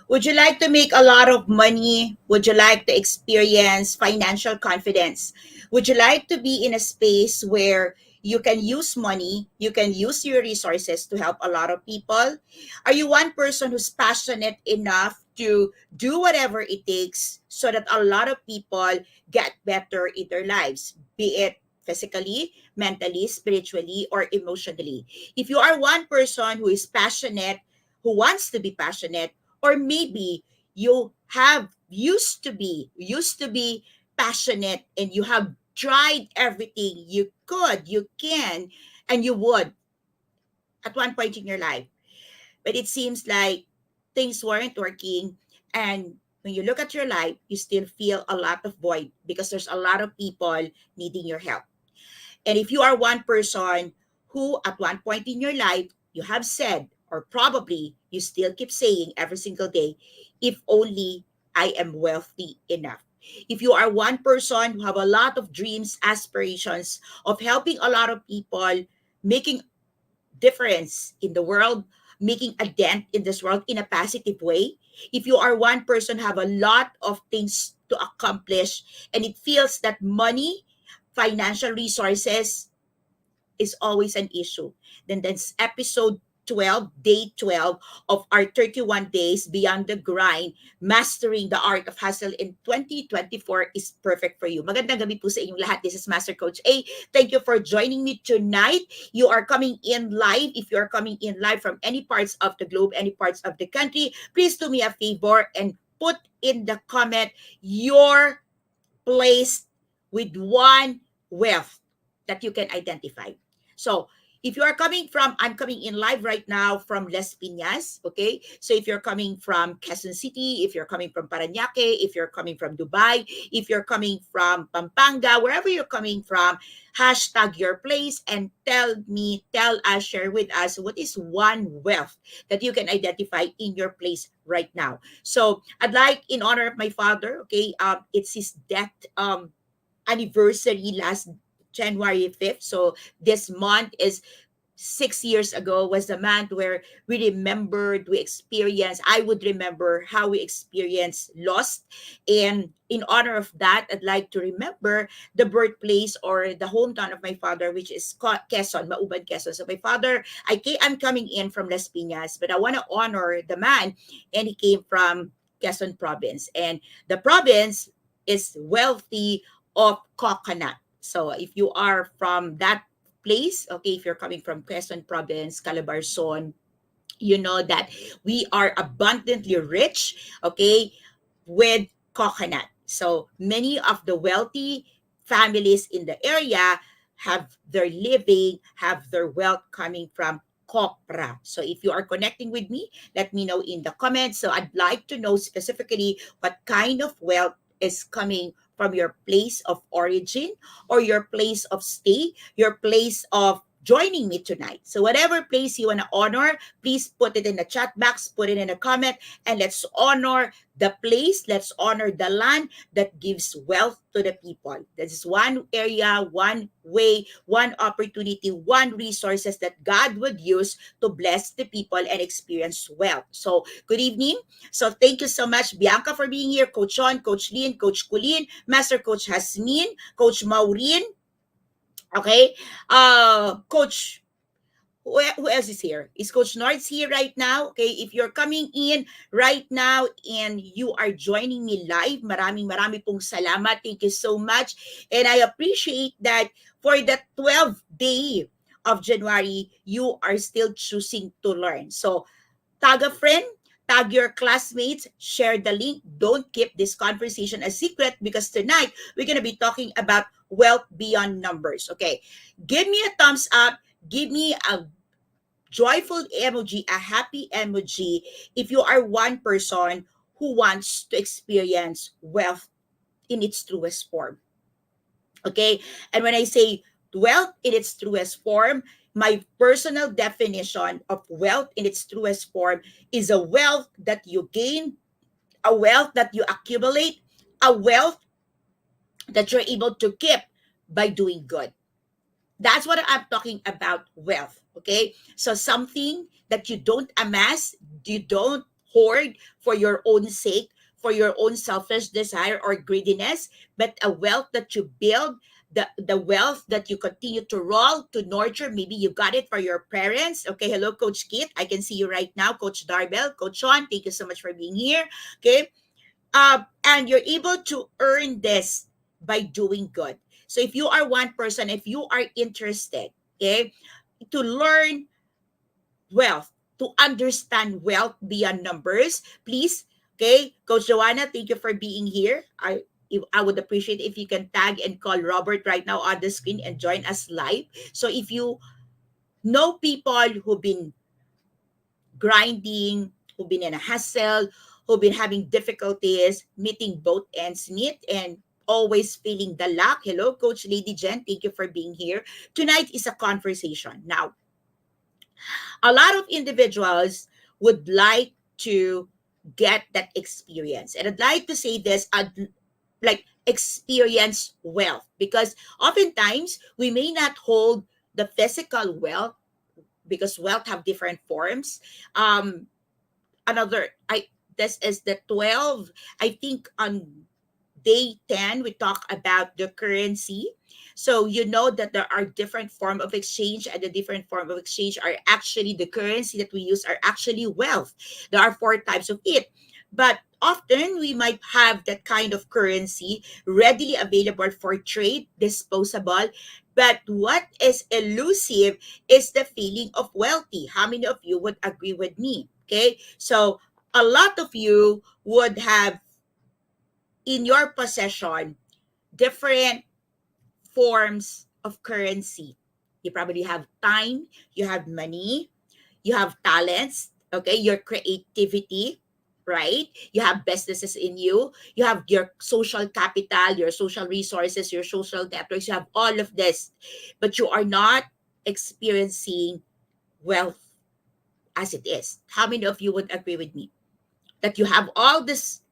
Would you like to make a lot of money? Would you like to experience financial confidence? Would you like to be in a space where you can use money, you can use your resources to help a lot of people? Are you one person who's passionate enough to do whatever it takes so that a lot of people get better in their lives, be it physically, mentally, spiritually, or emotionally? If you are one person who is passionate, who wants to be passionate, or maybe you have used to be passionate and you have tried everything you could, you can, and you would at one point in your life, but it seems like things weren't working. And when you look at your life, you still feel a lot of void because there's a lot of people needing your help. And if you are one person who at one point in your life you have said, or probably you still keep saying every single day, if only I am wealthy enough. If you are one person who have a lot of dreams, aspirations of helping a lot of people, making difference in the world, making a dent in this world in a positive way. If you are one person have a lot of things to accomplish and it feels that money, financial resources is always an issue, then that's episode 12, day 12 of our 31 days beyond the grind, mastering the art of hustle in 2024 is perfect for you. Magandang gabi po sa inyong lahat. This is Master Coach A. Thank you for joining me tonight. You are coming in live. If you are coming in live from any parts of the globe, any parts of the country, please do me a favor and put in the comment your place with one wealth that you can identify. So if you are coming from, I'm coming in live right now from Las Piñas, okay? So if you're coming from Quezon City, if you're coming from Parañaque, if you're coming from Dubai, if you're coming from Pampanga, wherever you're coming from, hashtag your place and tell us, share with us what is one wealth that you can identify in your place right now. So I'd like, in honor of my father, okay, it's his death anniversary last January 5th. So this month is 6 years ago was the month where we remembered, we experienced, I would remember how we experienced loss. And in honor of that, I'd like to remember the birthplace or the hometown of my father, which is Quezon, Mauban, Quezon. So my father, I'm coming in from Las Piñas, but I want to honor the man, and he came from Quezon province. And the province is wealthy of coconut. So if you are from that place, okay, if you're coming from Quezon province, Calabarzon, you know that we are abundantly rich, okay, with coconut. So many of the wealthy families in the area have their living, have their wealth coming from copra. So if you are connecting with me, let me know in the comments. So I'd like to know specifically what kind of wealth is coming from your place of origin or your place of stay, your place of joining me tonight. So whatever place you want to honor, please put it in the chat box, put it in a comment, and let's honor the place, let's honor the land that gives wealth to the people. This is one area, one way, one opportunity, one resources that God would use to bless the people and experience wealth. So good evening. So thank you so much, Bianca, for being here. Coach Sean, Coach Lynn, Coach Kulin, Master Coach Hasmin, Coach Maureen. Okay. Coach, who else is here? Is Coach Nord's here right now? Okay, if you're coming in right now and you are joining me live, maraming pong salamat. Thank you so much. And I appreciate that for the 12th day of January, you are still choosing to learn. So tag a friend, tag your classmates, share the link. Don't keep this conversation a secret because tonight we're going to be talking about wealth beyond numbers. Okay, give me a thumbs up, give me a joyful emoji, a happy emoji if you are one person who wants to experience wealth in its truest form. Okay, and when I say wealth in its truest form, my personal definition of wealth in its truest form is a wealth that you gain, a wealth that you accumulate, a wealth that you're able to keep by doing good. That's what I'm talking about wealth. Okay. So something that you don't amass, you don't hoard for your own sake, for your own selfish desire or greediness, but a wealth that you build, the wealth that you continue to roll, to nurture. Maybe you got it for your parents. Okay, hello, Coach Kit. I can see you right now. Coach Darbel, Coach Sean, thank you so much for being here. Okay, and you're able to earn this by doing good. So if you are one person, if you are interested, okay, to learn wealth, to understand wealth beyond numbers, please, okay, Coach Joanna, thank you for being here. I would appreciate if you can tag and call Robert right now on the screen and join us live. So if you know people who've been grinding, who've been in a hustle, who've been having difficulties meeting both ends meet and always feeling the lack. Hello, Coach Lady Jen. Thank you for being here. Tonight is a conversation. Now, a lot of individuals would like to get that experience. And I'd like to say this, like experience wealth, because oftentimes we may not hold the physical wealth because wealth have different forms. Another I This is the 12, I think on day 10 we talk about the currency. So you know that there are different form of exchange, and the different form of exchange are actually the currency that we use are actually wealth. There are four types of it, but often we might have that kind of currency readily available for trade, disposable. But what is elusive is the feeling of wealthy. How many of you would agree with me? Okay, so a lot of you would have in your possession different forms of currency. You probably have time, you have money, you have talents, okay, your creativity, right? You have businesses in you, you have your social capital, your social resources, your social networks, you have all of this, but you are not experiencing wealth as it is. How many of you would agree with me that you have all this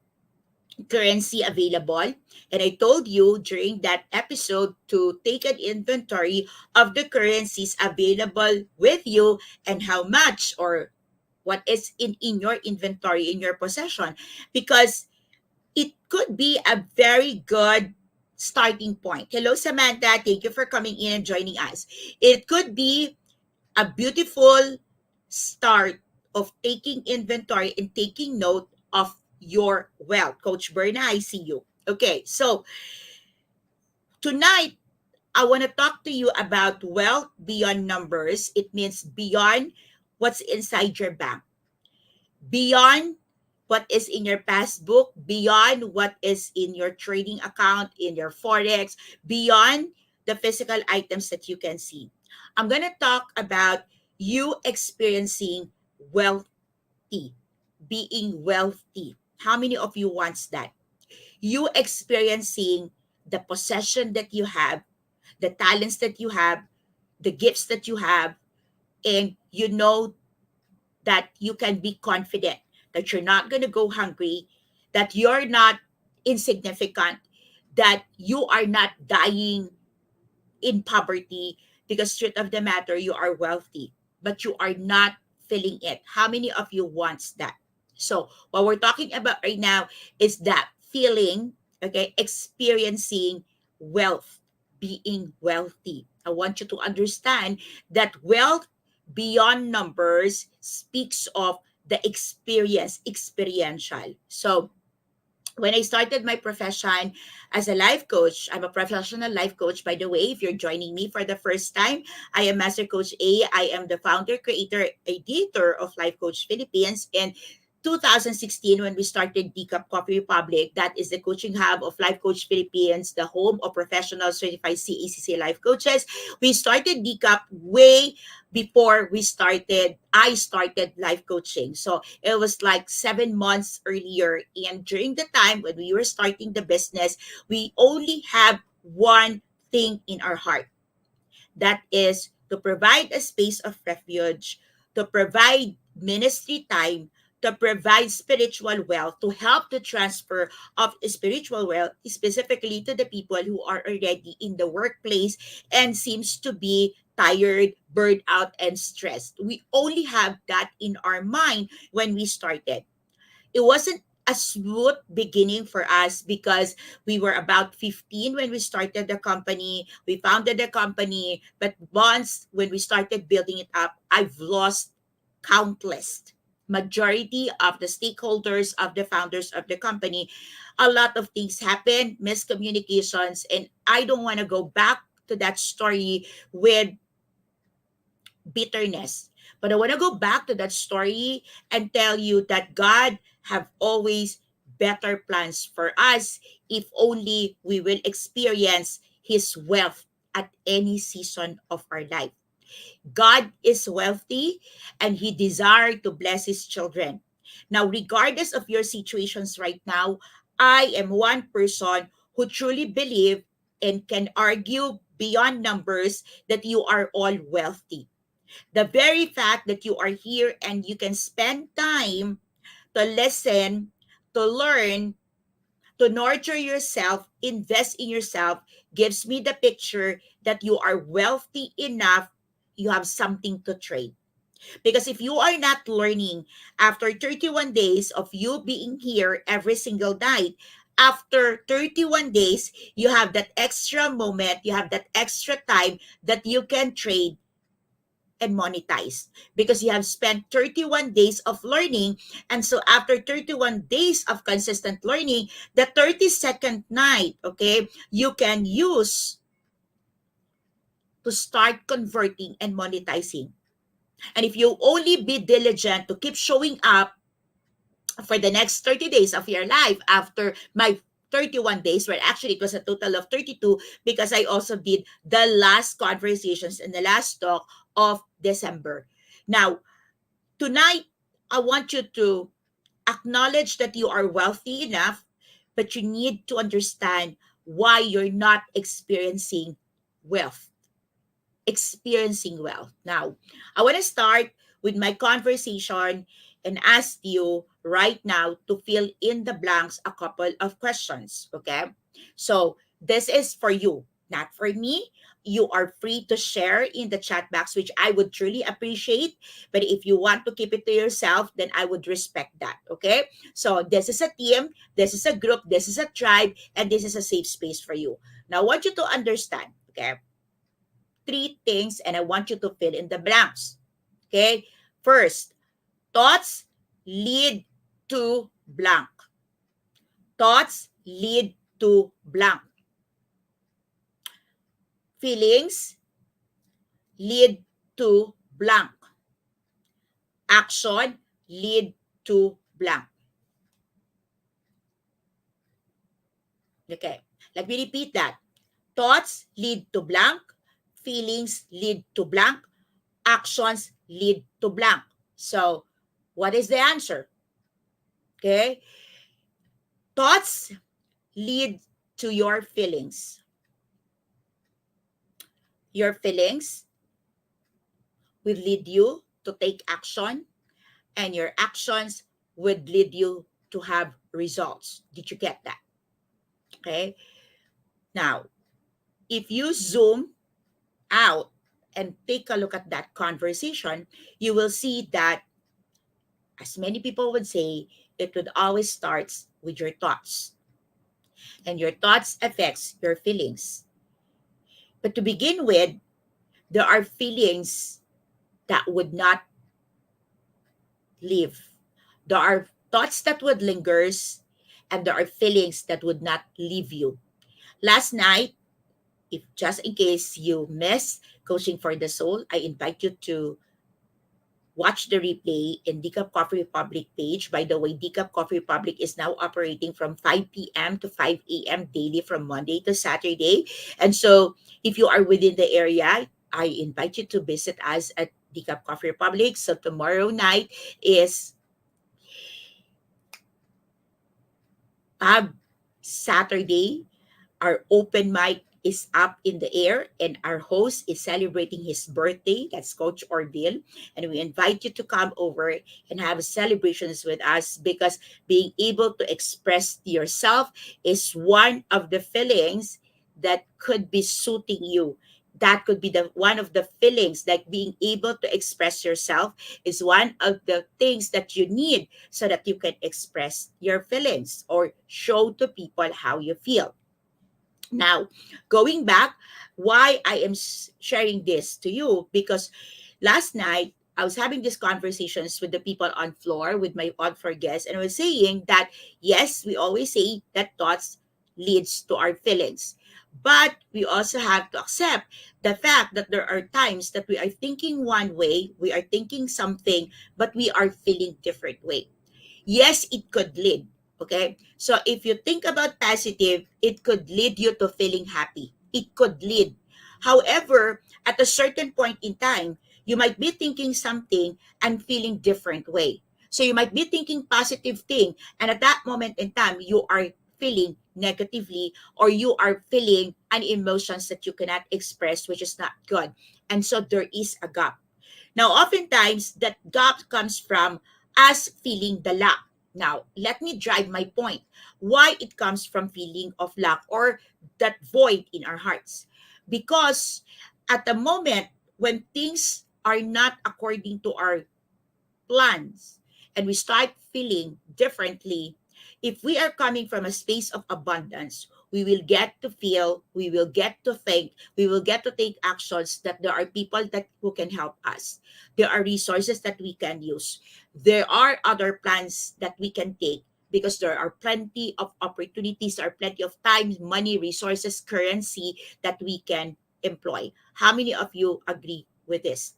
currency available? And I told you during that episode to take an inventory of the currencies available with you and how much or what is in your inventory, in your possession, because it could be a very good starting point. Hello, Samantha. Thank you for coming in and joining us. It could be a beautiful start of taking inventory and taking note of your wealth. Coach Berna, I see you. Okay, so tonight I want to talk to you about wealth beyond numbers. It means beyond what's inside your bank, beyond what is in your passbook, beyond what is in your trading account, in your forex, beyond the physical items that you can see. I'm going to talk about you experiencing wealthy, being wealthy. How many of you wants that? You experiencing the possession that you have, the talents that you have, the gifts that you have, and you know that you can be confident that you're not going to go hungry, that you're not insignificant, that you are not dying in poverty, because truth of the matter, you are wealthy, but you are not feeling it. How many of you wants that? So what we're talking about right now is that feeling, okay, experiencing wealth, being wealthy. I want you to understand that wealth beyond numbers speaks of the experience, experiential. So when I started my profession as a life coach, I'm a professional life coach, by the way. If you're joining me for the first time, I am Master Coach A. I am the founder, creator, editor of Life Coach Philippines. And 2016, when we started Decap Coffee Republic, that is the coaching hub of Life Coach Philippines, the home of professional certified CACC life coaches. We started Decap way before I started life coaching. So it was like 7 months earlier. And during the time when we were starting the business, we only have one thing in our heart, that is to provide a space of refuge, to provide ministry time, to provide spiritual wealth, to help the transfer of spiritual wealth, specifically to the people who are already in the workplace and seems to be tired, burned out, and stressed. We only have that in our mind when we started. it wasn't a smooth beginning for us because we were about 15 when we started the company. We founded the company, but once when we started building it up, I've lost countless majority of the stakeholders, of the founders of the company. A lot of things happened, miscommunications, and I don't want to go back to that story with bitterness. But I want to go back to that story and tell you that God have always better plans for us if only we will experience his wealth at any season of our life. God is wealthy and he desires to bless his children. Now, regardless of your situations right now, I am one person who truly believe and can argue beyond numbers that you are all wealthy. The very fact that you are here and you can spend time to listen, to learn, to nurture yourself, invest in yourself, gives me the picture that you are wealthy enough, you have something to trade. Because if you are not learning after 31 days of you being here every single night, after 31 days, you have that extra moment, you have that extra time that you can trade and monetize because you have spent 31 days of learning. And so after 31 days of consistent learning, the 32nd night, okay, you can use to start converting and monetizing. And if you only be diligent to keep showing up for the next 30 days of your life after my 31 days, where actually it was a total of 32 because I also did the last conversations and the last talk of December. Now, tonight, I want you to acknowledge that you are wealthy enough, but you need to understand why you're not wealth, experiencing wealth. Now, I want to start with my conversation and ask you right now to fill in the blanks a couple of questions. Okay. So, this is for you, not for me. You are free to share in the chat box, which I would truly appreciate. But if you want to keep it to yourself, then I would respect that. Okay. So, this is a team, this is a group, this is a tribe, and this is a safe space for you. Now, I want you to understand. Okay, three things and I want you to fill in the blanks. Okay? First, thoughts lead to blank. Thoughts lead to blank. Feelings lead to blank. Action lead to blank. Okay. Let me repeat that. Thoughts lead to blank. Feelings lead to blank. Actions lead to blank. So, what is the answer? Okay. Thoughts lead to your feelings. Your feelings will lead you to take action, and your actions would lead you to have results. Did you get that? Okay. Now, if you zoom out and take a look at that conversation, you will see that, as many people would say, it would always start with your thoughts, and your thoughts affects your feelings. But to begin with, there are feelings that would not leave. There are thoughts that would lingers, and there are feelings that would not leave you. Last night, if just in case you missed Coaching for the Soul, I invite you to watch the replay in Decaf Coffee Republic page. By the way, Decaf Coffee Republic is now operating from 5 p.m. to 5 a.m. daily from Monday to Saturday. And so if you are within the area, I invite you to visit us at Decaf Coffee Republic. So tomorrow night is Saturday. Our open mic is up in the air, and our host is celebrating his birthday. That's Coach Orville. And we invite you to come over and have celebrations with us because being able to express yourself is one of the feelings that could be suiting you. That could be the one of the feelings, like being able to express yourself is one of the things that you need so that you can express your feelings or show to people how you feel. Now, going back, why I am sharing this to you, because last night I was having these conversations with the people on floor with my on floor guests, and I was saying that yes, we always say that thoughts leads to our feelings, but we also have to accept the fact that there are times that we are thinking one way, we are thinking something, but we are feeling different way. Yes, it could lead. Okay. So if you think about positive, it could lead you to feeling happy. It could lead. However, at a certain point in time, you might be thinking something and feeling different way. So you might be thinking positive thing, and at that moment in time, you are feeling negatively, or you are feeling an emotions that you cannot express, which is not good. And so there is a gap. Now, oftentimes, that gap comes from us feeling the lack. Now, let me drive my point. Why it comes from feeling of lack or that void in our hearts. Because at the moment when things are not according to our plans and we start feeling differently, if we are coming from a space of abundance, we will get to feel, we will get to think, we will get to take actions that there are people that who can help us. There are resources that we can use. There are other plans that we can take because there are plenty of opportunities, there are plenty of time, money, resources, currency that we can employ. How many of you agree with this?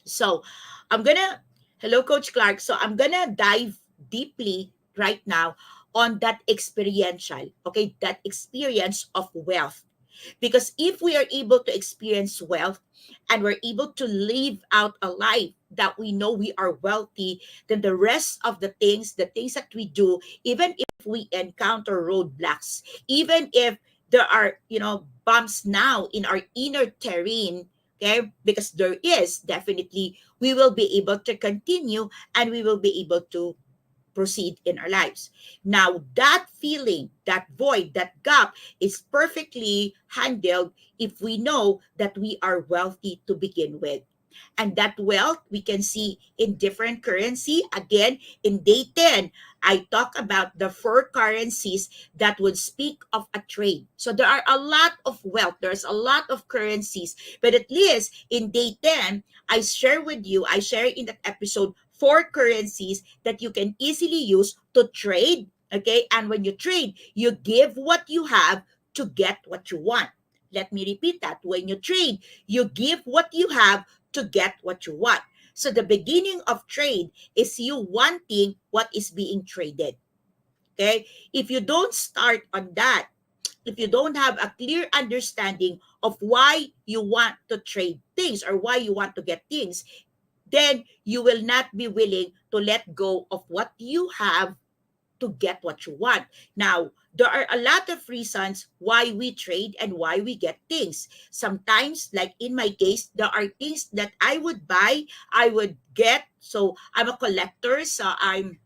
So I'm gonna, hello, Coach Clark. So I'm gonna dive deeply right now on that experiential, okay, that experience of wealth. Because if we are able to experience wealth and we're able to live out a life that we know we are wealthy, then the rest of the things that we do, even if we encounter roadblocks, even if there are, bumps now in our inner terrain, okay, because there is definitely, we will be able to continue and we will be able to proceed in our lives. Now, that feeling, that void, that gap is perfectly handled if we know that we are wealthy to begin with. And that wealth we can see in different currency. Again, in day 10, I talk about the four currencies that would speak of a trade. So there are a lot of wealth, there's a lot of currencies, but at least in day 10, I share in that episode four currencies that you can easily use to trade. Okay. And when you trade, you give what you have to get what you want. Let me repeat that. When you trade, you give what you have to get what you want. So the beginning of trade is you wanting what is being traded. Okay. If you don't start on that, if you don't have a clear understanding of why you want to trade things or why you want to get things, then you will not be willing to let go of what you have to get what you want. Now, there are a lot of reasons why we trade and why we get things. Sometimes, like in my case, there are things that I would buy, I would get. So I'm a collector, so I'm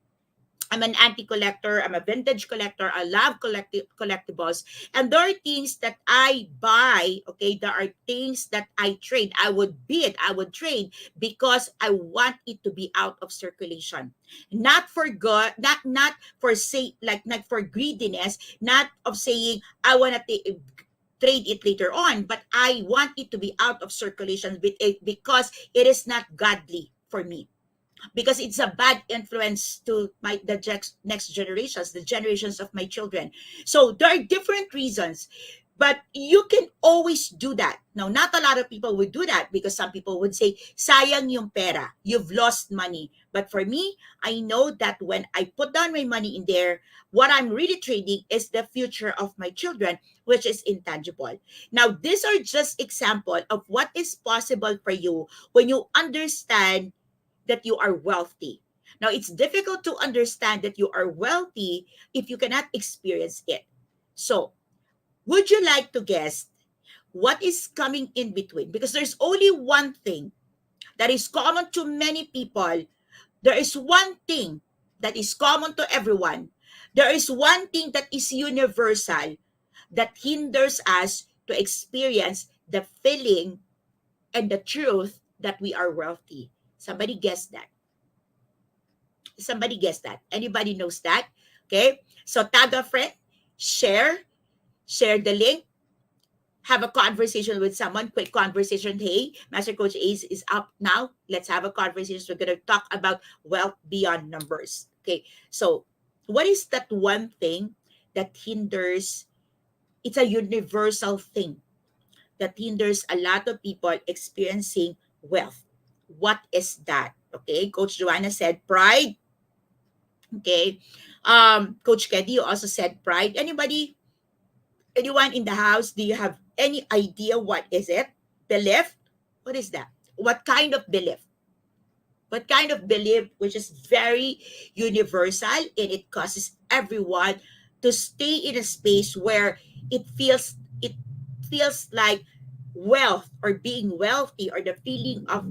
an anti-collector. I'm a vintage collector. I love collectibles. And there are things that I buy, okay? There are things that I trade. I would bid, I would trade because I want it to be out of circulation. Not for good, not for say like not for greediness, not of saying I want to trade it later on, but I want it to be out of circulation because it is not godly for me, because it's a bad influence to next generations, the generations of my children. So there are different reasons, but you can always do that. Now, not a lot of people would do that because some people would say, sayang yung pera, you've lost money. But for me, I know that when I put down my money in there, what I'm really trading is the future of my children, which is intangible. Now, these are just example of what is possible for you when you understand that you are wealthy. Now, it's difficult to understand that you are wealthy if you cannot experience it. So, would you like to guess what is coming in between? Because there's only one thing that is common to many people. There is one thing that is common to everyone. There is one thing that is universal that hinders us to experience the feeling and the truth that we are wealthy. Somebody guess that. Somebody guess that. Anybody knows that? Okay. So tag a friend, share, share the link, have a conversation with someone, quick conversation. Hey, Master Coach Ace is up now. Let's have a conversation. We're going to talk about wealth beyond numbers. Okay. So what is that one thing that hinders? It's a universal thing that hinders a lot of people experiencing wealth. What is that? Okay. Coach Joanna said pride. Okay. Coach Keddy, you also said pride. Anybody, anyone in the house, do you have any idea what is it? Belief? What is that? What kind of belief? What kind of belief which is very universal and it causes everyone to stay in a space where it feels like wealth or being wealthy or the feeling of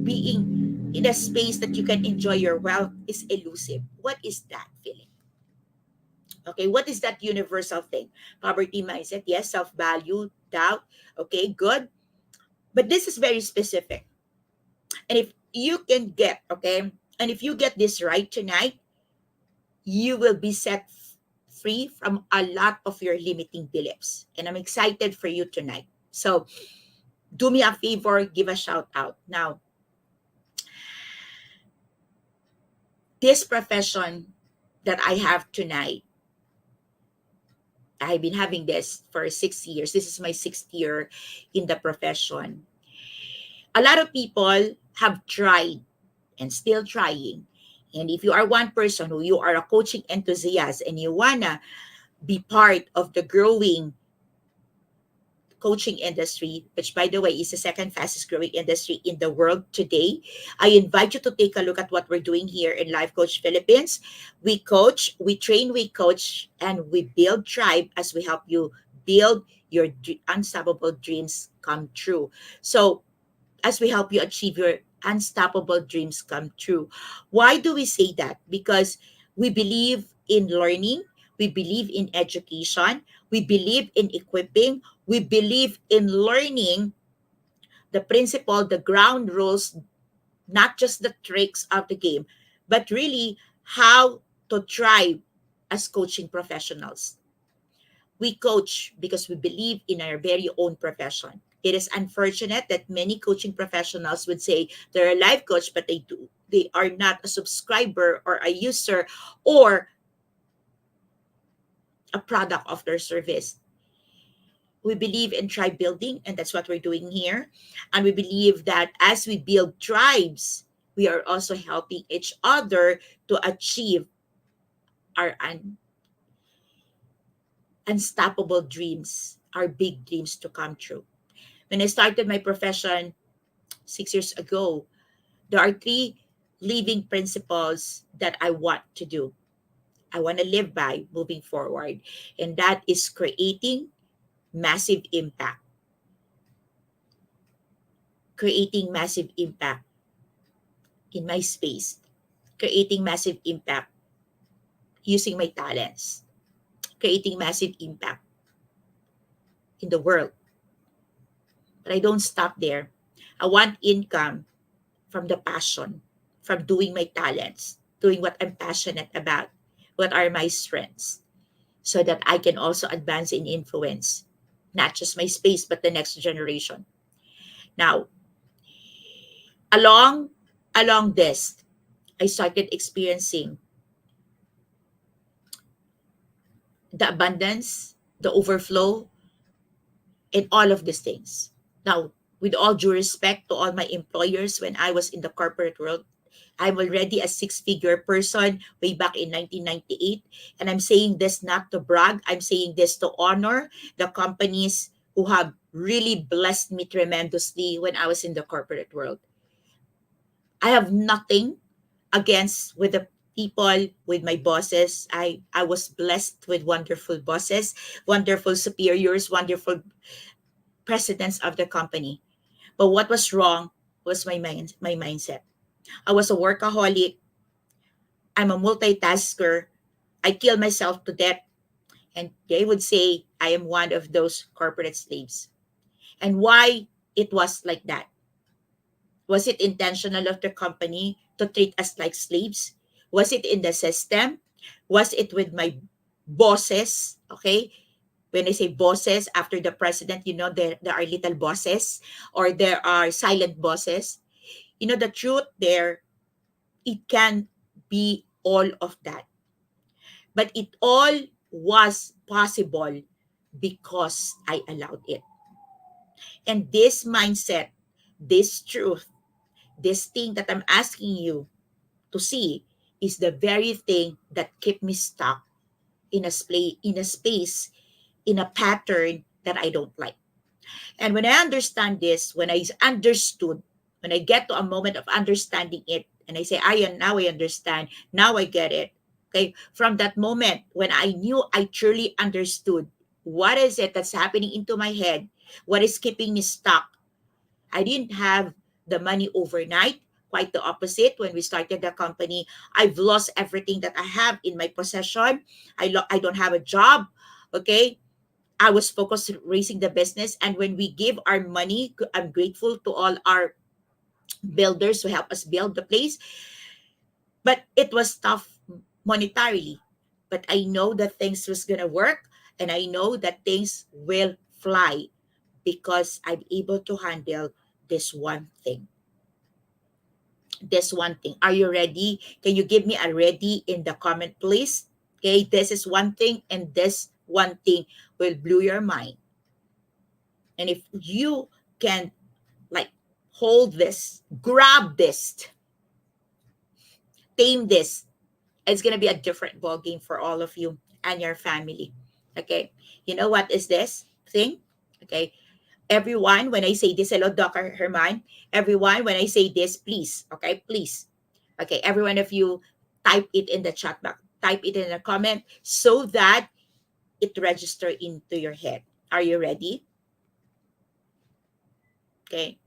being in a space that you can enjoy your wealth is elusive. What is that feeling? Okay, what is that universal thing? Poverty mindset, yes, self-value, doubt. Okay, good. But this is very specific. And if you can get, okay, and if you get this right tonight, you will be set free from a lot of your limiting beliefs. And I'm excited for you tonight. So do me a favor, give a shout out. Now, this profession that I have tonight, I've been having this for 6 years. This is my sixth year in the profession. A lot of people have tried and still trying. And if you are one person who you are a coaching enthusiast and you wanna be part of the growing coaching industry, which by the way is the second fastest growing industry in the world today, I invite you to take a look at what we're doing here in Life Coach Philippines. We coach, we train, we coach, and we build tribe as we help you build your unstoppable dreams come true. So as we help you achieve your unstoppable dreams come true. Why do we say that? Because we believe in learning, we believe in education, we believe in equipping, we believe in learning the principle, the ground rules, not just the tricks of the game, but really how to thrive as coaching professionals. We coach because we believe in our very own profession. It is unfortunate that many coaching professionals would say they're a life coach, but they are not a subscriber or a user or a product of their service. We believe in tribe building, and that's what we're doing here. And we believe that as we build tribes, we are also helping each other to achieve our unstoppable dreams, our big dreams to come true. When I started my profession 6 years ago, there are three living principles that I want to do. I want to live by moving forward. And that is creating massive impact. Creating massive impact in my space. Creating massive impact using my talents. Creating massive impact in the world. But I don't stop there. I want income from the passion, from doing my talents, doing what I'm passionate about, what are my strengths, so that I can also advance in influence, not just my space, but the next generation. Now, along along this, I started experiencing the abundance, the overflow, and all of these things. Now, with all due respect to all my employers when I was in the corporate world, I'm already a six-figure person way back in 1998. And I'm saying this not to brag. I'm saying this to honor the companies who have really blessed me tremendously when I was in the corporate world. I have nothing against with the people, with my bosses. I was blessed with wonderful bosses, wonderful superiors, wonderful presidents of the company. But what was wrong was my mindset. I was a workaholic. I'm a multitasker. I kill myself to death. And they would say I am one of those corporate slaves. And why it was like that? Was it intentional of the company to treat us like slaves? Was it in the system? Was it with my bosses? Okay. When I say bosses, after the president, there are little bosses or there are silent bosses. The truth there, it can be all of that. But it all was possible because I allowed it. And this mindset, this truth, this thing that I'm asking you to see is the very thing that kept me stuck in a space, in a pattern that I don't like. And when I understand this, when I get to a moment of understanding it, and I say, now I understand, now I get it. Okay. From that moment when I knew I truly understood what is it that's happening into my head, what is keeping me stuck. I didn't have the money overnight. Quite the opposite. When we started the company, I've lost everything that I have in my possession. I don't have a job. Okay. I was focused on raising the business. And when we give our money, I'm grateful to all our builders who help us build the place. But it was tough monetarily. But I know that things was gonna work, and I know that things will fly because I'm able to handle this one thing. This one thing. Are you ready? Can you give me a ready in the comment, please? Okay, this is one thing, and this one thing will blow your mind. And if you can, like, hold this, grab this, tame this, it's gonna be a different ball game for all of you and your family. Okay. You know what is this thing? Okay. Everyone, when I say this, hello, Dr. Herman. Everyone, when I say this, please. Okay, please. Okay, every one of you, type it in the chat box. Type it in a comment so that it register into your head. Are you ready? Okay.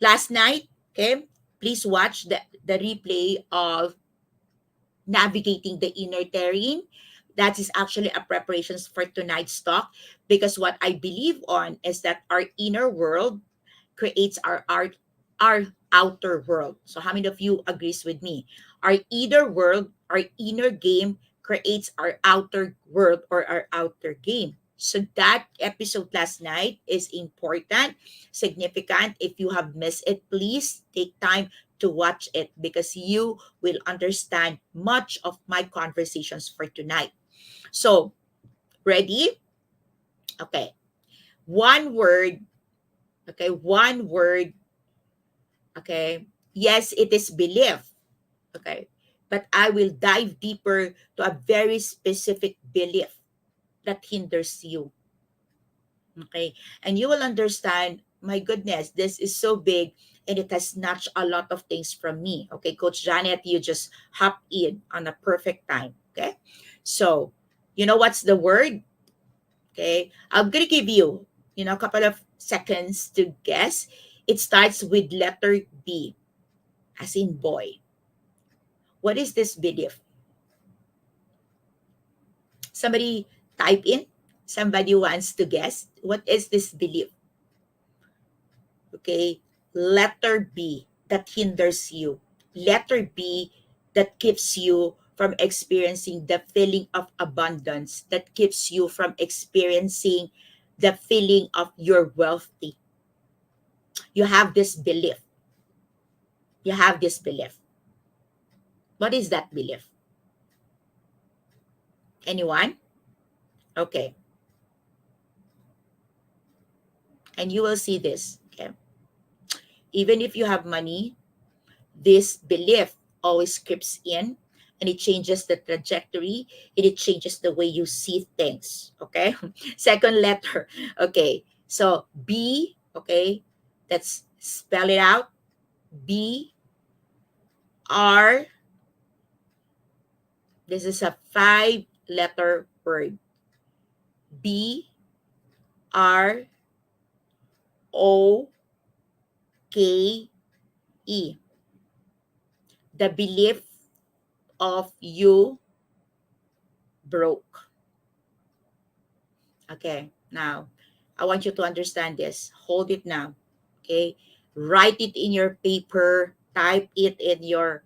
Last night, okay, please watch the replay of navigating the inner terrain. That is actually a preparations for tonight's talk, because what I believe on is that our inner world creates our outer world. So how many of you agrees with me? Our inner world, our inner game creates our outer world or our outer game. So that episode last night is important, significant. If you have missed it, please take time to watch it, because you will understand much of my conversations for tonight. So, ready? Okay. One word. Okay. One word. Okay. Yes, it is belief. Okay. But I will dive deeper to a very specific belief that hinders you. Okay. And you will understand, my goodness, this is so big and it has snatched a lot of things from me. Okay. Coach Janet, you just hop in on a perfect time. Okay. So, you know what's the word? Okay. I'm going to give you, a couple of seconds to guess. It starts with letter B, as in boy. What is this belief? Somebody type in. Somebody wants to guess. What is this belief? Okay. Letter B, that hinders you. Letter B, that keeps you from experiencing the feeling of abundance, that keeps you from experiencing the feeling of you're wealthy. You have this belief. You have this belief. What is that belief? Anyone? Okay. And you will see this. Okay. Even if you have money, this belief always creeps in, and it changes the trajectory, and it changes the way you see things. Okay. Second letter. Okay. So B, okay. Let's spell it out. B R. This is a 5-letter word. B R O K E. The belief of you broke. Okay. Now, I want you to understand this. Hold it now. Okay? Write it in your paper, type it in your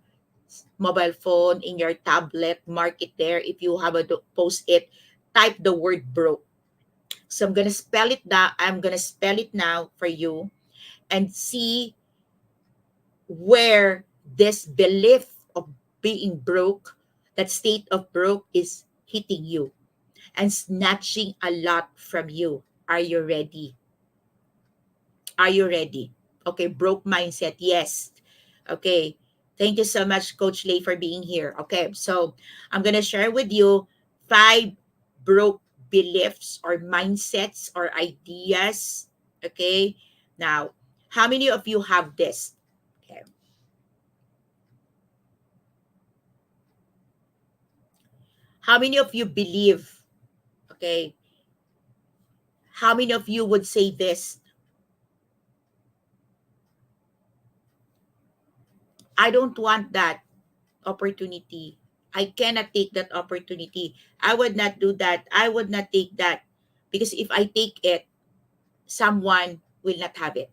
mobile phone, in your tablet, mark it there. If you have a post it, type the word broke. So I'm gonna spell it now. I'm gonna spell it now for you and see where this belief of being broke, that state of broke is hitting you and snatching a lot from you. Are you ready? Are you ready? Okay, broke mindset. Yes. Okay. Thank you so much, Coach Lay, for being here. Okay, so I'm going to share with you five broke beliefs or mindsets or ideas. Okay. Now, how many of you have this? Okay. How many of you believe? Okay. How many of you would say this? I don't want that opportunity. I cannot take that opportunity. I would not do that. I would not take that. Because if I take it, someone will not have it.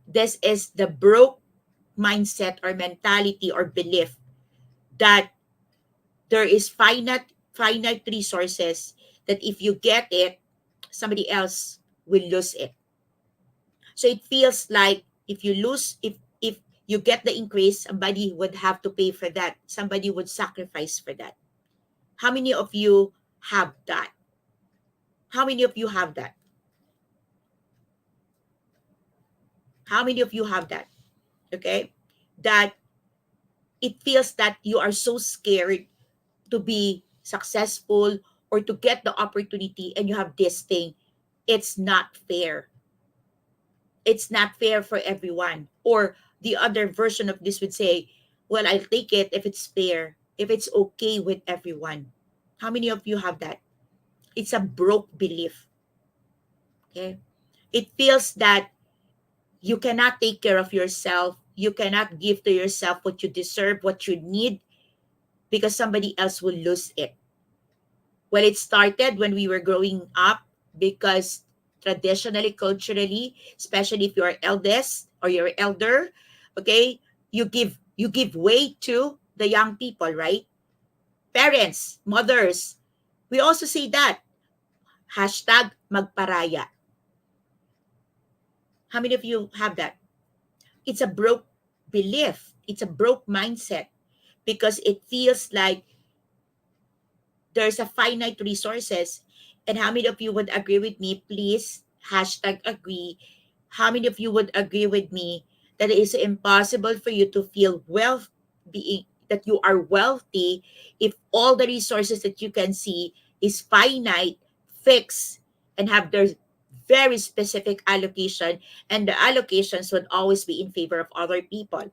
This is the broke mindset or mentality or belief that there is finite resources that if you get it, somebody else will lose it. So it feels like if you lose, if you get the increase, somebody would have to pay for that. Somebody would sacrifice for that. How many of you have that? How many of you have that? How many of you have that? Okay? That it feels that you are so scared to be successful or to get the opportunity and you have this thing. It's not fair. It's not fair for everyone. Or the other version of this would say, well, I'll take it if it's fair, if it's okay with everyone. How many of you have that? It's a broke belief. Okay? It feels that you cannot take care of yourself. You cannot give to yourself what you deserve, what you need, because somebody else will lose it. Well, it started when we were growing up because traditionally, culturally, especially if you're eldest or you're elder, okay, you give way to the young people, right? Parents, mothers. We also say that. Hashtag magparaya. How many of you have that? It's a broke belief. It's a broke mindset because it feels like there's a finite resources. And how many of you would agree with me? Please hashtag agree. How many of you would agree with me that it is impossible for you to feel wealth being that you are wealthy if all the resources that you can see is finite, fixed, and have their very specific allocation, and the allocations would always be in favor of other people,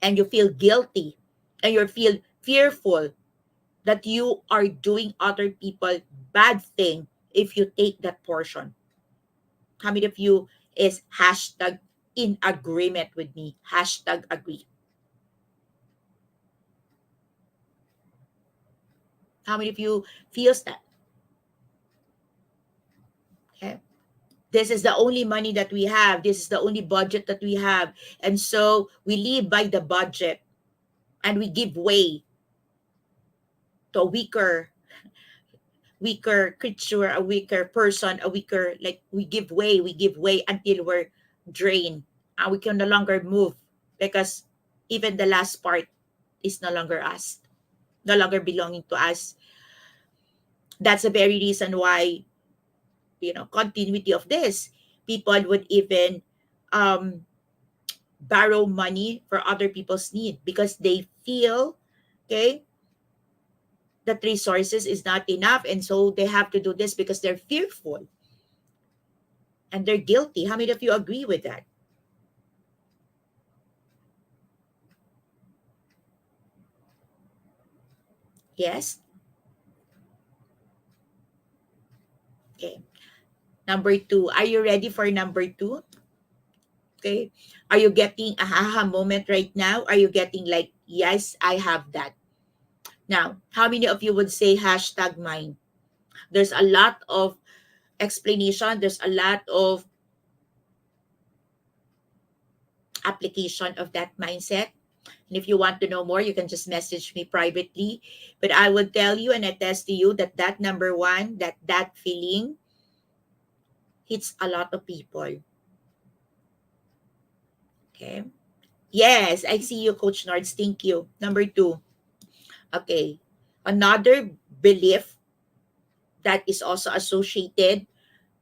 and you feel guilty and you feel fearful that you are doing other people bad thing if you take that portion. How many of you is hashtag in agreement with me? Hashtag agree. How many of you feels that? Okay. This is the only money that we have. This is the only budget that we have. And so we live by the budget and we give way to a weaker creature, a weaker person, a weaker, like we give way until we're drained. And we can no longer move because even the last part is no longer us, no longer belonging to us. That's the very reason why, continuity of this, people would even um, borrow money for other people's need because they feel, okay, that resources is not enough. And so they have to do this because they're fearful and they're guilty. How many of you agree with that? Yes? Okay. Number two. Are you ready for number two? Okay. Are you getting a haha moment right now? Are you getting like, yes, I have that? Now, how many of you would say hashtag mine? There's a lot of explanation, there's a lot of application of that mindset. And if you want to know more, you can just message me privately. But I would tell you and attest to you that that number one, that feeling hits a lot of people. Okay. Yes, I see you, Coach Nords. Thank you. Number two. Okay. Another belief that is also associated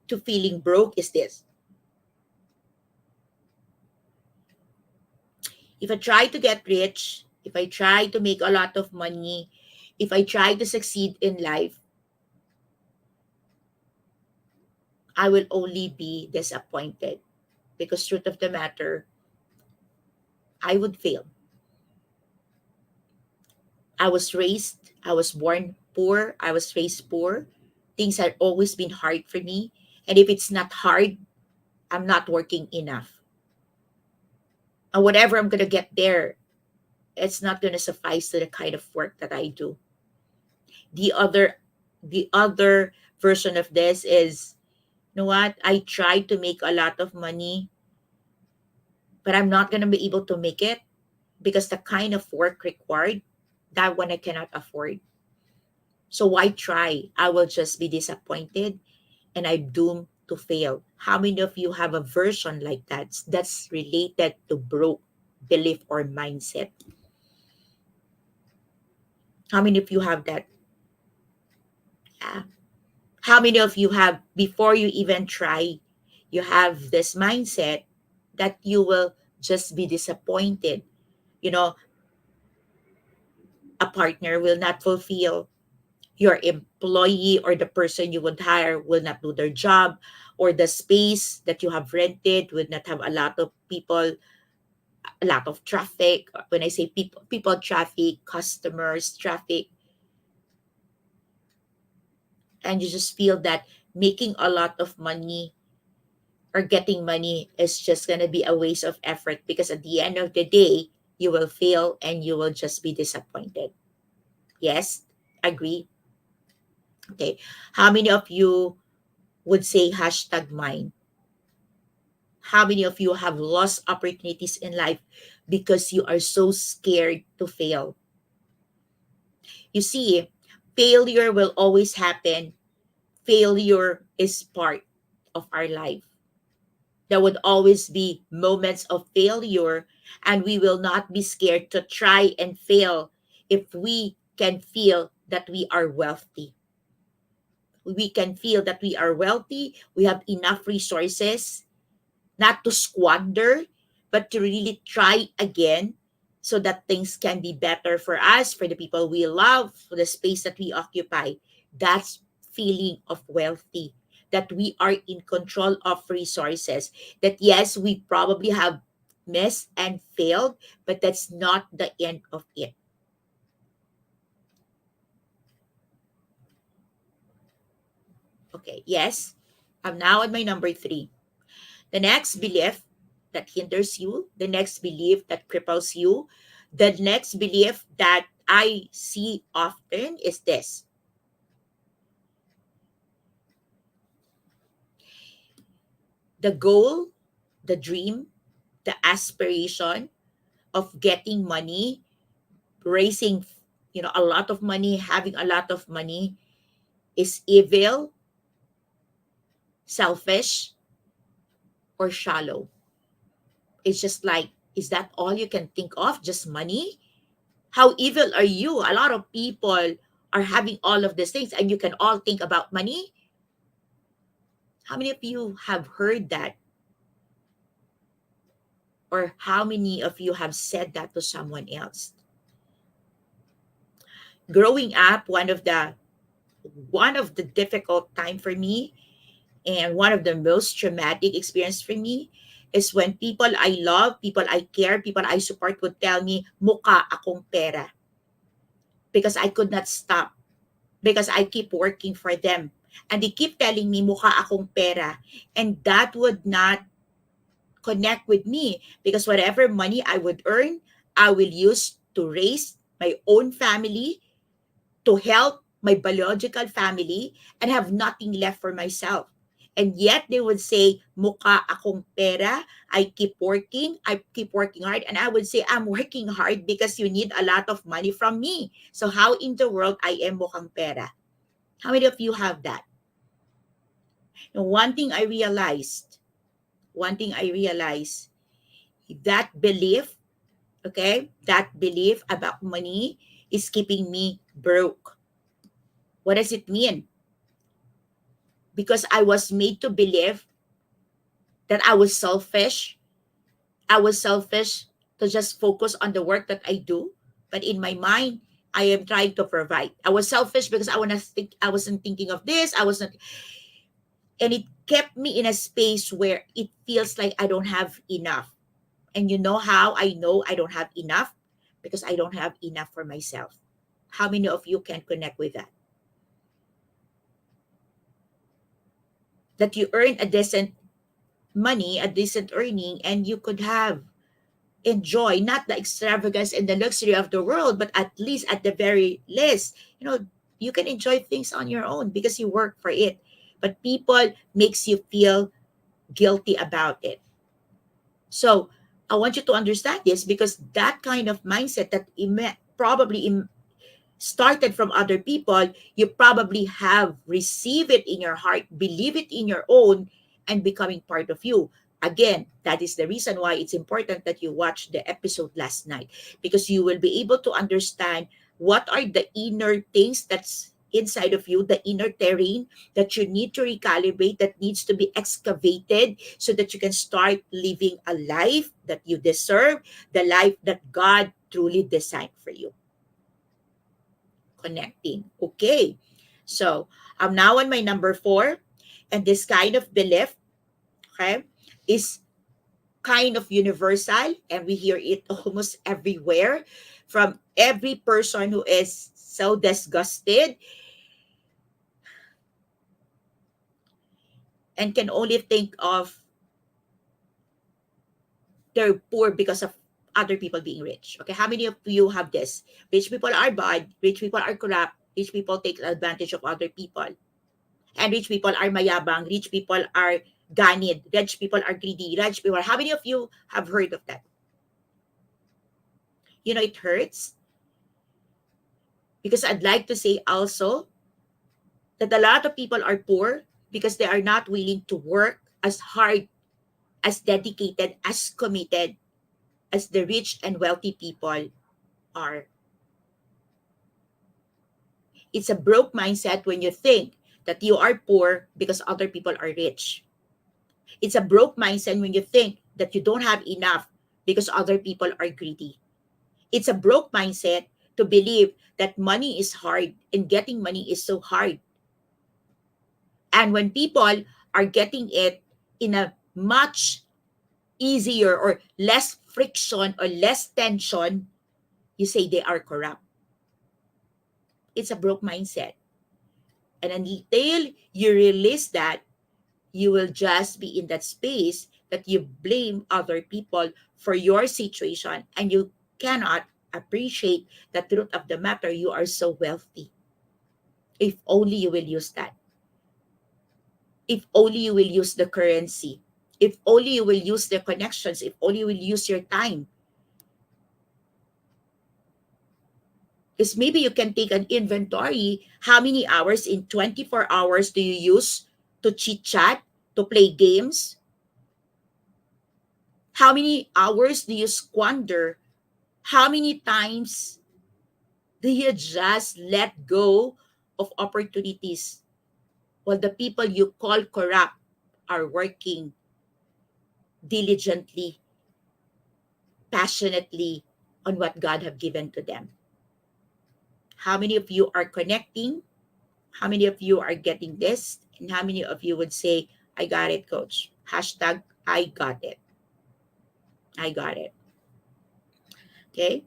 to feeling broke is this. If I try to get rich, if I try to make a lot of money, if I try to succeed in life, I will only be disappointed. Because truth of the matter, I would fail. I was born poor, I was raised poor. Things have always been hard for me. And if it's not hard, I'm not working enough. And whatever I'm going to get there, it's not going to suffice to the kind of work that I do. The other the other version of this is, you know what? I tried to make a lot of money, but I'm not going to be able to make it because the kind of work required, that one I cannot afford. So why try? I will just be disappointed and I'm doomed to fail. How many of you have a version like that that's related to broke belief or mindset? How many of you have that? Yeah. How many of you have, before you even try, you have this mindset that you will just be disappointed? You know, a partner will not fulfill, your employee or the person you would hire will not do their job, or the space that you have rented would not have a lot of people, a lot of traffic. When I say people traffic, customers traffic, and you just feel that making a lot of money or getting money is just going to be a waste of effort, because at the end of the day you will fail and you will just be disappointed. Yes, agree. Okay, how many of you would say hashtag mine? How many of you have lost opportunities in life because you are so scared to fail? You see, failure will always happen. Failure is part of our life. There would always be moments of failure, and we will not be scared to try and fail if we can feel that we are wealthy. We can feel that we are wealthy, we have enough resources, not to squander, but to really try again so that things can be better for us, for the people we love, for the space that we occupy. That's feeling of wealthy, that we are in control of resources, that yes, we probably have missed and failed, but that's not the end of it. Okay, yes. I'm now at my number three. The next belief that hinders you, the next belief that cripples you, the next belief that I see often is this: the goal, the dream, the aspiration of getting money, raising, a lot of money, having a lot of money is evil, selfish, or shallow. It's just like, is that all you can think of? Just money? How evil are you? A lot of people are having all of these things and you can all think about money. How many of you have heard that? Or how many of you have said that to someone else? Growing up, one of the difficult time for me, and one of the most traumatic experience for me, is when people I love, people I care, people I support would tell me, mukha akong pera. Because I could not stop, because I keep working for them. And they keep telling me mukha akong pera. And that would not connect with me, because whatever money I would earn, I will use to raise my own family, to help my biological family, and have nothing left for myself. And yet they would say, mukha akong pera. I keep working hard. And I would say, I'm working hard because you need a lot of money from me. So how in the world I am mukhang pera? How many of you have that? And one thing I realized, that belief, okay, that belief about money is keeping me broke. What does it mean? Because I was made to believe that I was selfish. I was selfish to just focus on the work that I do. But in my mind, I am trying to provide. I was selfish because I wasn't thinking of this. I wasn't, and it kept me in a space where it feels like I don't have enough. And you know how I know I don't have enough? Because I don't have enough for myself. How many of you can connect with that? That you earn a decent money, a decent earning, and you could have enjoy not the extravagance and the luxury of the world, but at least at the very least, you can enjoy things on your own because you work for it. But people makes you feel guilty about it. So I want you to understand this, because that kind of mindset that probably started from other people, you probably have received it in your heart, believe it in your own, and becoming part of you. Again, that is the reason why it's important that you watch the episode last night, because you will be able to understand what are the inner things that's inside of you, the inner terrain that you need to recalibrate, that needs to be excavated so that you can start living a life that you deserve, the life that God truly designed for you. Connecting. Okay. So I'm now on my number 4. And this kind of belief, okay, is kind of universal, and we hear it almost everywhere from every person who is so disgusted and can only think of they're poor because of other people being rich. Okay, how many of you have this? Rich people are bad, rich people are corrupt, rich people take advantage of other people. And rich people are mayabang, rich people are ganid, rich people are greedy, rich people. How many of you have heard of that? It hurts, because I'd like to say also that a lot of people are poor because they are not willing to work as hard, as dedicated, as committed as the rich and wealthy people are. It's a broke mindset when you think that you are poor because other people are rich. It's a broke mindset when you think that you don't have enough because other people are greedy. It's a broke mindset to believe that money is hard and getting money is so hard. And when people are getting it in a much easier or less friction or less tension, you say they are corrupt. It's a broke mindset. And until you release that, you will just be in that space that you blame other people for your situation, and you cannot appreciate the truth of the matter. You are so wealthy. If only you will use that. If only you will use the currency. If only you will use the connections. If only you will use your time. Because maybe you can take an inventory. How many hours in 24 hours do you use to chit chat, to play games? How many hours do you squander? How many times do you just let go of opportunities while the people you call corrupt are working diligently, passionately on what God have given to them? How many of you are connecting? How many of you are getting this? And how many of you would say, I got it, coach? Hashtag, I got it. I got it. Okay.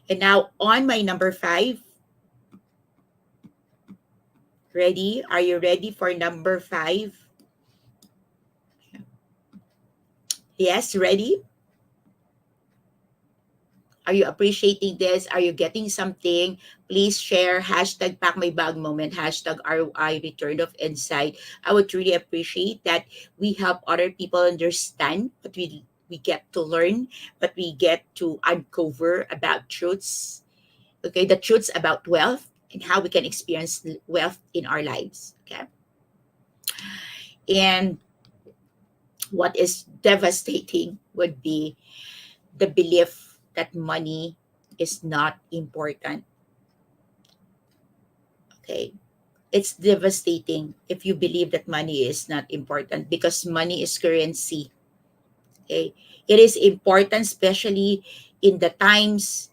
And now on my number 5. Ready? Are you ready for number 5? Yes, ready? Are you appreciating this? Are you getting something? Please share hashtag pack my bag moment, hashtag ROI return of insight. I would really appreciate that we help other people understand what we get to learn, what we get to uncover about truths. Okay, the truths about wealth and how we can experience wealth in our lives. Okay. And what is devastating would be the belief that money is not important. Okay. It's devastating if you believe that money is not important because money is currency. Okay. It is important, especially in the times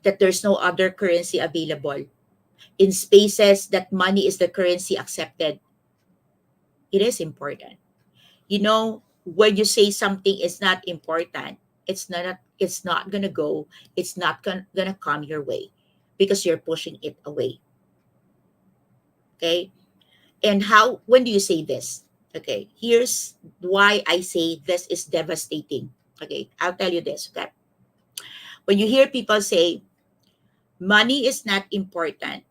that there's no other currency available. In spaces that money is the currency accepted, it is important. You know, when you say something is not important, it's not gonna go, it's not gonna come your way because you're pushing it away. Okay. And how, when do you say this? Okay, here's why I say this is devastating. Okay, I'll tell you this. Okay, when you hear people say money is not important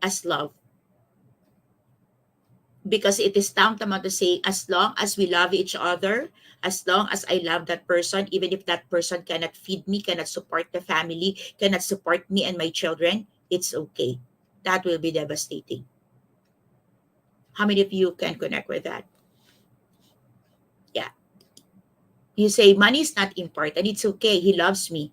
as love, because it is tantamount to say as long as we love each other, as long as I love that person, even if that person cannot feed me, cannot support the family, cannot support me and my children, it's okay. That will be devastating. How many of you can connect with that? Yeah. You say money is not important, it's okay, he loves me.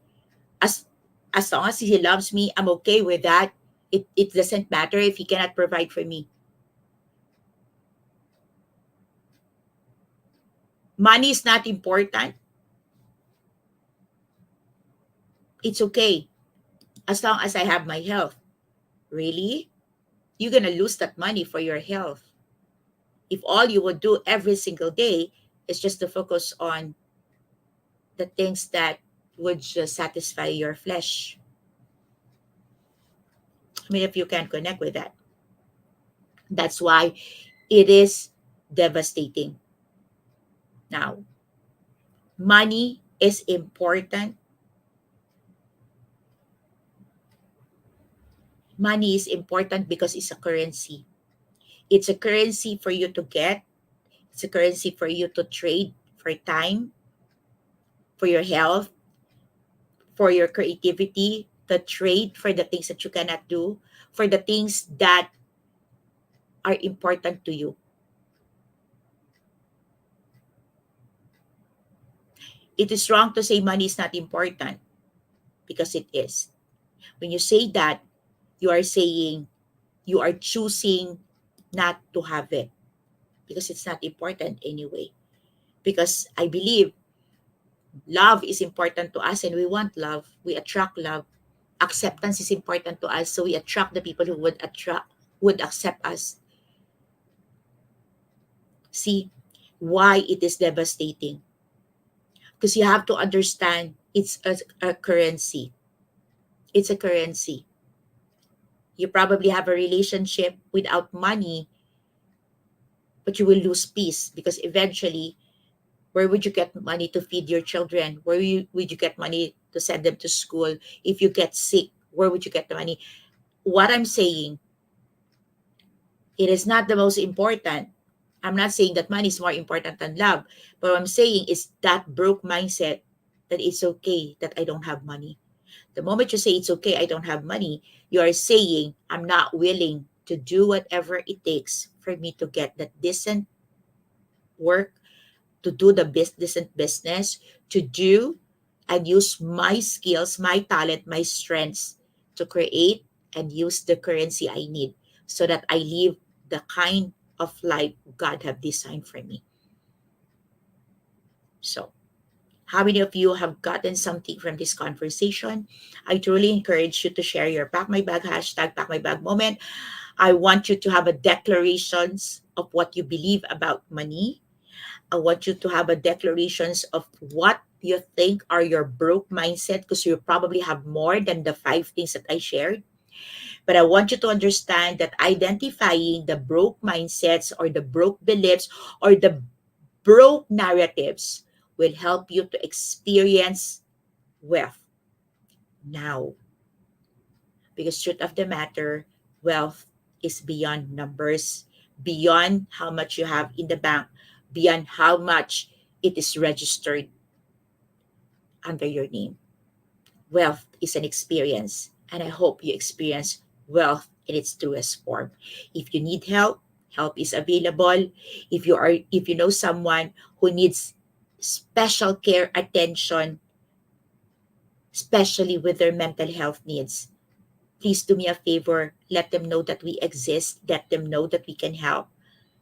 As as long as he loves me, I'm okay with that. It doesn't matter if he cannot provide for me. Money is not important, it's okay as long as I have my health. Really? You're gonna lose that money for your health if all you would do every single day is just to focus on the things that would just satisfy your flesh. I mean, if you can connect with that, that's why it is devastating. Now, money is important. Money is important because it's a currency. It's a currency for you to get, it's a currency for you to trade for time, for your health, for your creativity, to trade for the things that you cannot do, for the things that are important to you. It is wrong to say money is not important because it is. When you say that, you are saying you are choosing not to have it because it's not important anyway. Because I believe love is important to us and we want love. We attract love. Acceptance is important to us, so we attract the people who would accept us. See why it is devastating? Because you have to understand it's a currency. It's a currency. You probably have a relationship without money, but you will lose peace because eventually, where would you get money to feed your children? Would you get money to send them to school? If you get sick, where would you get the money? What I'm saying, it is not the most important. I'm not saying that money is more important than love. But what I'm saying is that broke mindset that it's okay that I don't have money. The moment you say it's okay, I don't have money, you are saying I'm not willing to do whatever it takes for me to get that decent work, to do the decent business, to do and use my skills, my talent, my strengths to create and use the currency I need so that I live the kind of life God have designed for me. So, how many of you have gotten something from this conversation? I truly encourage you to share your pack my bag hashtag pack my bag moment. I want you to have a declarations of what you believe about money. I want you to have a declarations of what you think are your broke mindset because you probably have more than the 5 things that I shared. But I want you to understand that identifying the broke mindsets or the broke beliefs or the broke narratives will help you to experience wealth now. Because truth of the matter, wealth is beyond numbers, beyond how much you have in the bank, beyond how much it is registered under your name. Wealth is an experience, and I hope you experience wealth in its truest form. If you need help, help is available. If you know someone who needs special care attention, especially with their mental health needs, please do me a favor. Let them know that we exist. Let them know that we can help.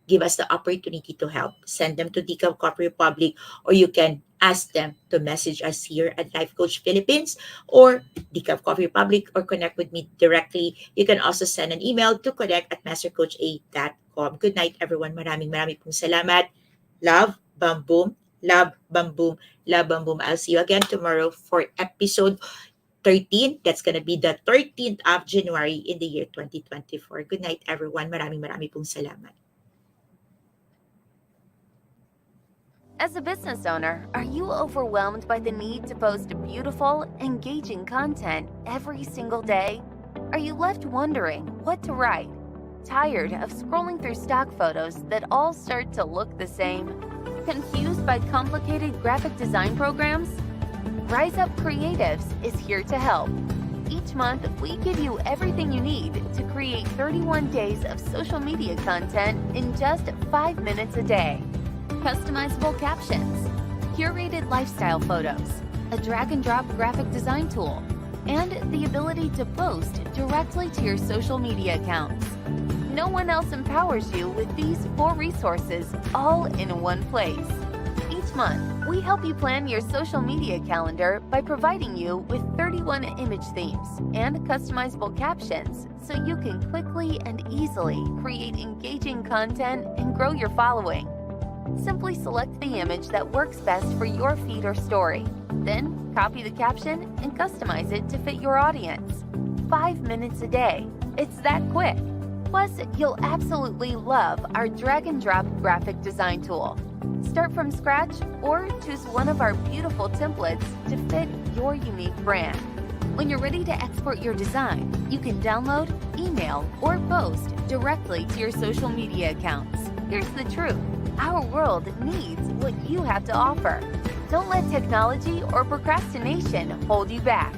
Give us the opportunity to help. Send them to Decaf Coffee Republic, or you can ask them to message us here at Life Coach Philippines or Decaf Coffee Republic, or connect with me directly. You can also send an email to connect@mastercoacha.com. Good night, everyone. Maraming pong salamat. Love, bam, boom. Love, bam, boom. Love, bam, boom. I'll see you again tomorrow for episode 13. That's gonna be the 13th of January in the year 2024. Good night, everyone. Maraming pong salamat. As a business owner, are you overwhelmed by the need to post beautiful, engaging content every single day? Are you left wondering what to write? Tired of scrolling through stock photos that all start to look the same? Confused by complicated graphic design programs? Rise Up Creatives is here to help. Each month, we give you everything you need to create 31 days of social media content in just 5 minutes a day. Customizable captions, curated lifestyle photos, a drag-and-drop graphic design tool, and the ability to post directly to your social media accounts. No one else empowers you with these 4 resources all in one place. Each month, we help you plan your social media calendar by providing you with 31 image themes and customizable captions so you can quickly and easily create engaging content and grow your following. Simply select the image that works best for your feed or story. Then, copy the caption and customize it to fit your audience. 5 minutes a day. It's that quick. Plus, you'll absolutely love our drag-and-drop graphic design tool. Start from scratch or choose one of our beautiful templates to fit your unique brand. When you're ready to export your design, you can download, email, or post directly to your social media accounts. Here's the truth. Our world needs what you have to offer. Don't let technology or procrastination hold you back.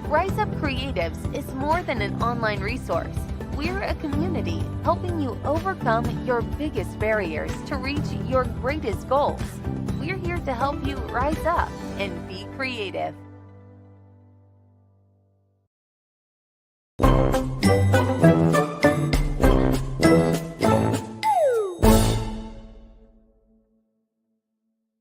Rise Up Creatives is more than an online resource. We're a community helping you overcome your biggest barriers to reach your greatest goals. We're here to help you rise up and be creative.